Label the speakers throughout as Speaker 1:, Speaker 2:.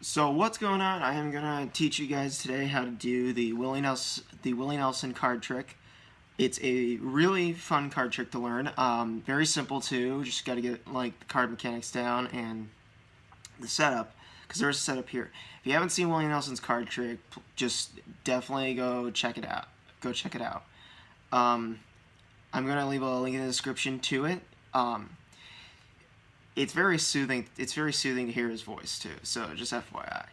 Speaker 1: So what's going on? I am gonna teach you guys today how to do the Willie Nelson card trick. It's a really fun card trick to learn. Very simple too. Just got to get like the card mechanics down and the setup, because there's a setup here. If you haven't seen Willie Nelson's card trick, just definitely go check it out. Go check it out. I'm gonna leave a link in the description to it. It's very soothing. It's very soothing to hear his voice too. So just FYI,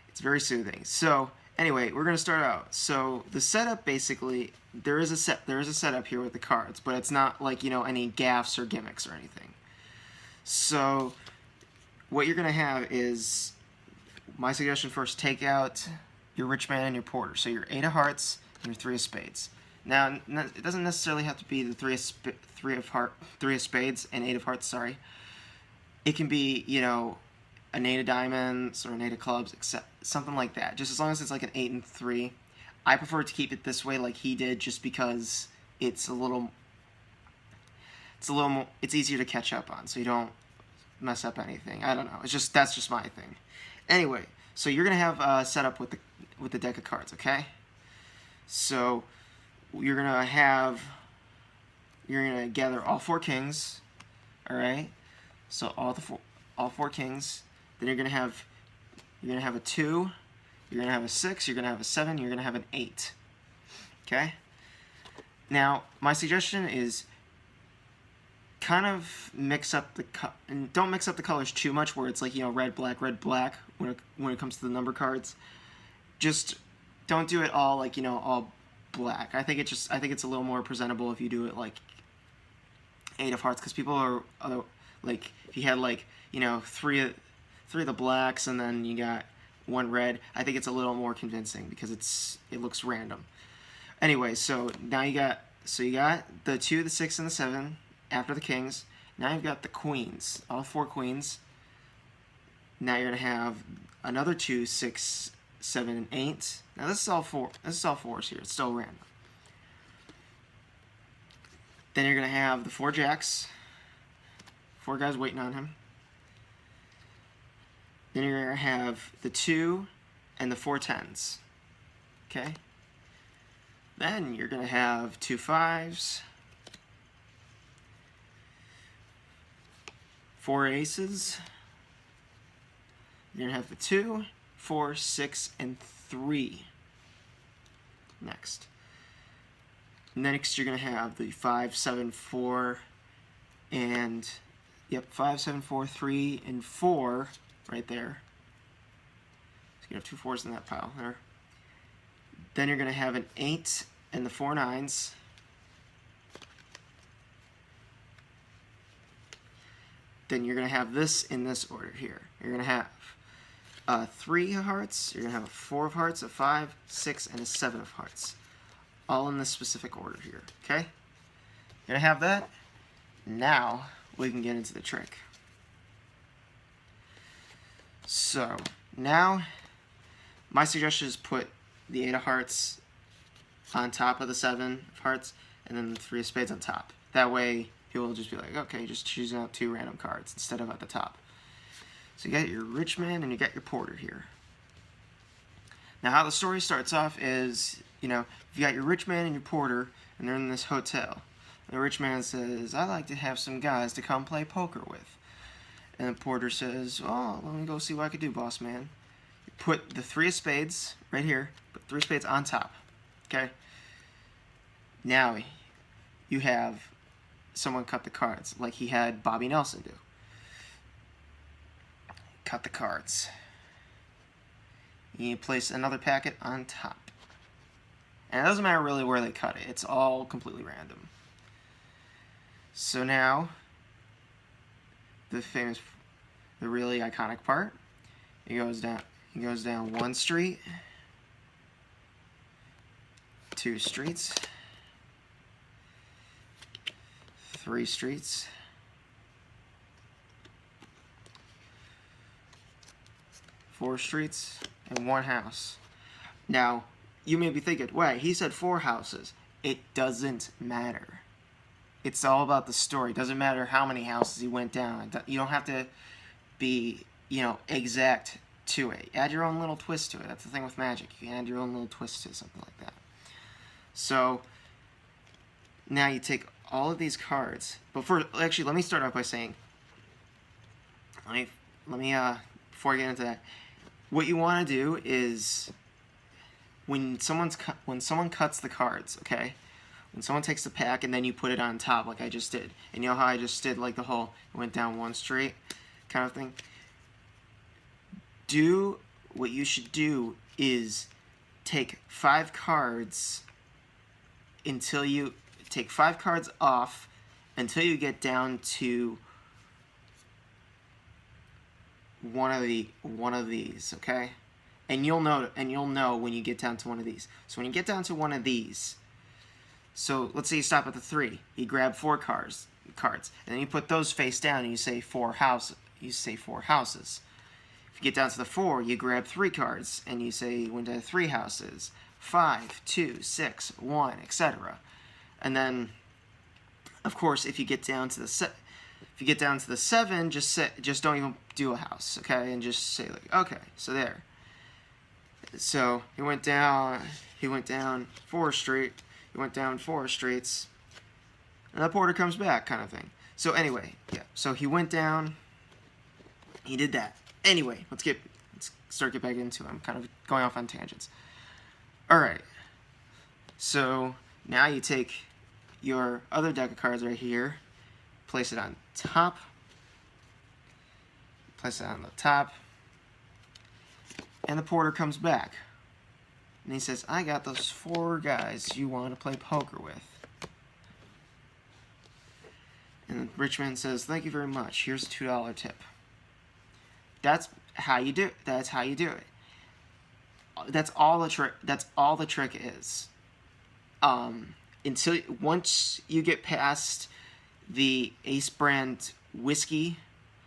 Speaker 1: it's very soothing. So anyway, we're gonna start out. So the setup, basically, there is a setup here with the cards, but it's not like any gaffes or gimmicks or anything. So what you're gonna have is, my suggestion first: take out your rich man and your porter. So your 8 of hearts and your 3 of spades. Now it doesn't necessarily have to be the 3 of spades and 8 of hearts. Sorry. It can be, an 8 of diamonds or an 8 of clubs, something like that. Just as long as it's like an 8 and 3. I prefer to keep it this way, like he did, just because it's it's easier to catch up on, so you don't mess up anything. I don't know. That's just my thing. Anyway, so you're gonna have set up with the deck of cards, okay? So you're gonna gather all 4 kings, all right? So all four kings. Then you're gonna have a 2, you're gonna have a 6, you're gonna have a 7, you're gonna have an 8. Okay. Now my suggestion is kind of and don't mix up the colors too much, where it's like red black when it comes to the number cards. Just don't do it all like all black. I think it's a little more presentable if you do it like 8 of hearts, because people are like, if you had like three of the blacks and then you got 1 red, I think it's a little more convincing because it looks random. Anyway, so now you got the 2, the 6, and the 7 after the kings. Now you've got the queens, all 4 queens. Now you're gonna have another 2, 6, 7, and 8. Now this is all 4. This is all 4s here. It's still random. Then you're gonna have the 4 jacks. 4 guys waiting on him. Then you're going to have the 2 and the 4 10s. Okay? Then you're going to have 2 5s, 4 aces. You're going to have the 2, 4, 6, and 3. Next. Next, you're going to have the 5, 7, 4, and 5, 7, 4, 3, and 4 right there. So you have 2 4s in that pile there. Then you're going to have an 8 and the 4 9s. Then you're going to have this in this order here. You're going to have 3 of hearts, you're going to have a 4 of hearts, a 5, 6, and a 7 of hearts. All in this specific order here, okay? You're going to have that. Now we can get into the trick. So now my suggestion is put the 8 of hearts on top of the 7 of hearts, and then the 3 of spades on top. That way people will just be like, okay, just choosing out 2 random cards instead of at the top. So you got your rich man and you got your porter here. Now how the story starts off is, you got your rich man and your porter, and they're in this hotel. The rich man says, I'd like to have some guys to come play poker with. And the porter says, oh, let me go see what I can do, boss man. You put the 3 of spades right here, put 3 of spades on top. Okay? Now you have someone cut the cards, like he had Bobby Nelson do. Cut the cards. You place another packet on top. And it doesn't matter really where they cut it. It's all completely random. So now, the really iconic part. He goes down 1 street, 2 streets, 3 streets, 4 streets, and 1 house. Now, you may be thinking, wait, he said 4 houses. It doesn't matter. It's all about the story. It doesn't matter how many houses he went down. You don't have to be, exact to it. Add your own little twist to it. That's the thing with magic. You can add your own little twist to something like that. So now you take all of these cards. But actually, let me start off by saying, let me before I get into that, what you want to do is when someone cuts the cards, okay? When someone takes the pack and then you put it on top like I just did, and you know how I just did like the whole went down one straight kind of thing. What you should do is take 5 cards until you take 5 cards off until you get down to one of these, okay? And you'll know when you get down to one of these. So when you get down to one of these, so let's say you stop at the 3, you grab 4 cards, and then you put those face down and you say 4 houses. If you get down to the 4, you grab 3 cards and you say you went to 3 houses, 5, 2, 6, 1, etc. And then, of course, if you get down to the 7, just don't even do a house, okay? And just say like, okay, so there. So he went down 4 straight. He went down 4 straights, and the porter comes back, kind of thing. So anyway, yeah. So he went down. He did that. Anyway, let's get back into it. I'm kind of going off on tangents. All right. So now you take your other deck of cards right here, place it on top. Place it on the top. And the porter comes back. And he says, I got those 4 guys you want to play poker with. And the rich man says, thank you very much. Here's a $2 tip. That's how you do it. That's how you do it. That's all the trick. That's all the trick is. Once you get past the Ace brand whiskey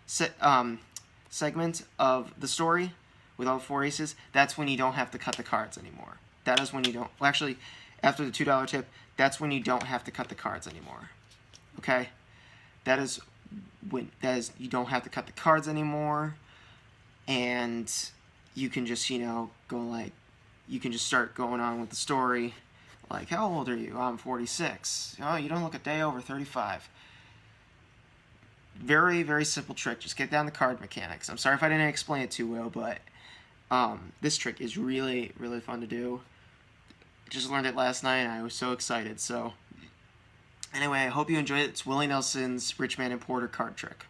Speaker 1: segment of the story with all 4 aces, that's when you don't have to cut the cards anymore. That is when you don't. Well, actually, after the $2 tip, that's when you don't have to cut the cards anymore. Okay, that is you don't have to cut the cards anymore, and you can just you can just start going on with the story. Like, how old are you? I'm 46. Oh, you don't look a day over 35. Very, very simple trick. Just get down the card mechanics. I'm sorry if I didn't explain it too well, but this trick is really, really fun to do. I just learned it last night, and I was so excited. So, anyway, I hope you enjoyed it. It's Willie Nelson's Rich Man and Porter card trick.